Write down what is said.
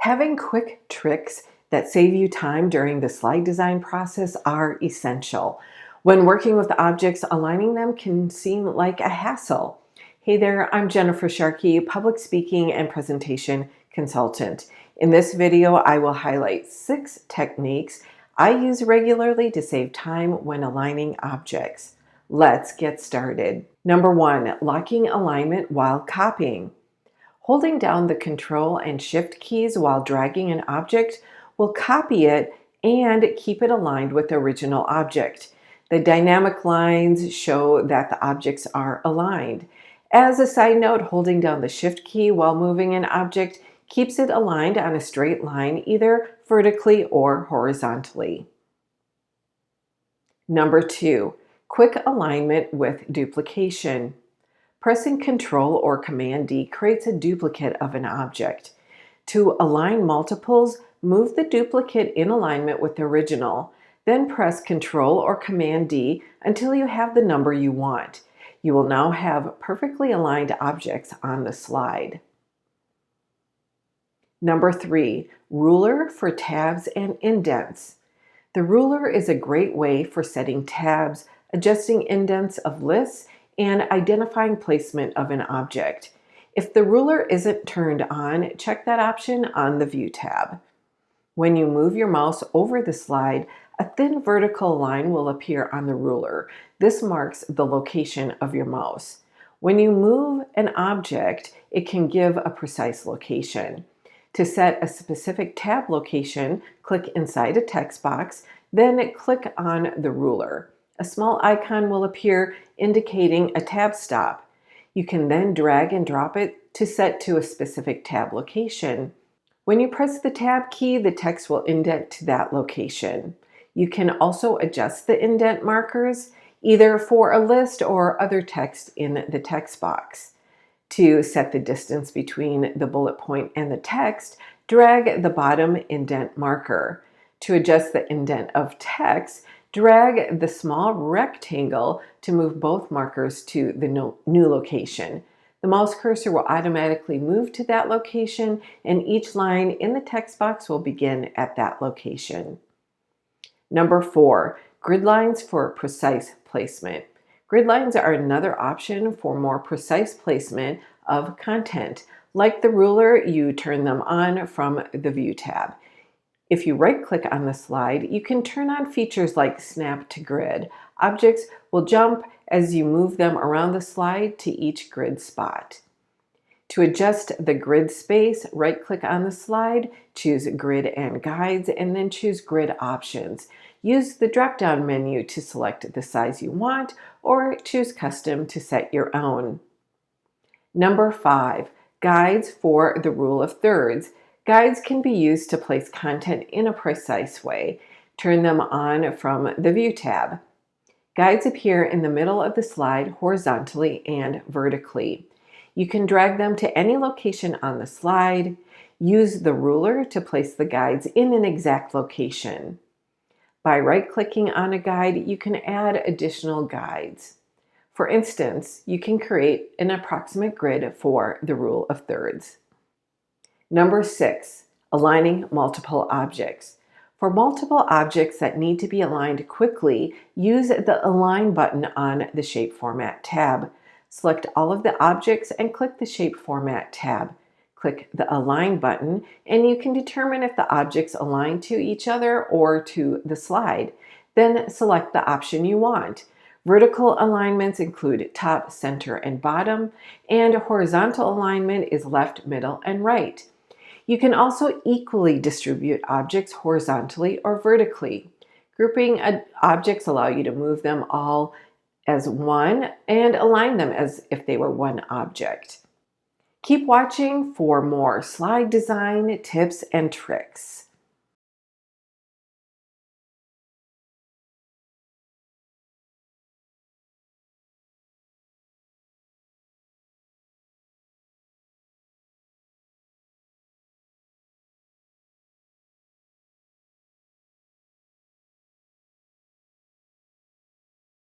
Having quick tricks that save you time during the slide design process are essential. When working with objects, aligning them can seem like a hassle. Hey there, I'm Jennifer Sharkey, public speaking and presentation consultant. In this video, I will highlight 6 techniques I use regularly to save time when aligning objects. Let's get started. Number 1, locking alignment while copying. Holding down the Control and Shift keys while dragging an object will copy it and keep it aligned with the original object. The dynamic lines show that the objects are aligned. As a side note, holding down the Shift key while moving an object keeps it aligned on a straight line, either vertically or horizontally. Number 2, quick alignment with duplication. Pressing Control or Command D creates a duplicate of an object. To align multiples, move the duplicate in alignment with the original. Then press Control or Command D until you have the number you want. You will now have perfectly aligned objects on the slide. Number 3, ruler for tabs and indents. The ruler is a great way for setting tabs, adjusting indents of lists, and identifying placement of an object. If the ruler isn't turned on, check that option on the View tab. When you move your mouse over the slide, a thin vertical line will appear on the ruler. This marks the location of your mouse. When you move an object, it can give a precise location. To set a specific tab location, click inside a text box, then click on the ruler. A small icon will appear indicating a tab stop. You can then drag and drop it to set to a specific tab location. When you press the tab key, the text will indent to that location. You can also adjust the indent markers, either for a list or other text in the text box. To set the distance between the bullet point and the text, drag the bottom indent marker. To adjust the indent of text, drag the small rectangle to move both markers to the new location. The mouse cursor will automatically move to that location, and each line in the text box will begin at that location. Number 4, grid lines for precise placement. Grid lines are another option for more precise placement of content. Like the ruler, you turn them on from the View tab. If you right-click on the slide, you can turn on features like Snap to Grid. Objects will jump as you move them around the slide to each grid spot. To adjust the grid space, right-click on the slide, choose Grid and Guides, and then choose Grid Options. Use the drop-down menu to select the size you want, or choose Custom to set your own. Number 5, guides for the rule of thirds. Guides can be used to place content in a precise way. Turn them on from the View tab. Guides appear in the middle of the slide horizontally and vertically. You can drag them to any location on the slide. Use the ruler to place the guides in an exact location. By right-clicking on a guide, you can add additional guides. For instance, you can create an approximate grid for the rule of thirds. Number 6, aligning multiple objects. For multiple objects that need to be aligned quickly, use the Align button on the Shape Format tab. Select all of the objects and click the Shape Format tab. Click the Align button, and you can determine if the objects align to each other or to the slide. Then select the option you want. Vertical alignments include top, center, and bottom, and horizontal alignment is left, middle, and right. You can also equally distribute objects horizontally or vertically. Grouping objects allow you to move them all as one and align them as if they were one object. Keep watching for more slide design tips and tricks.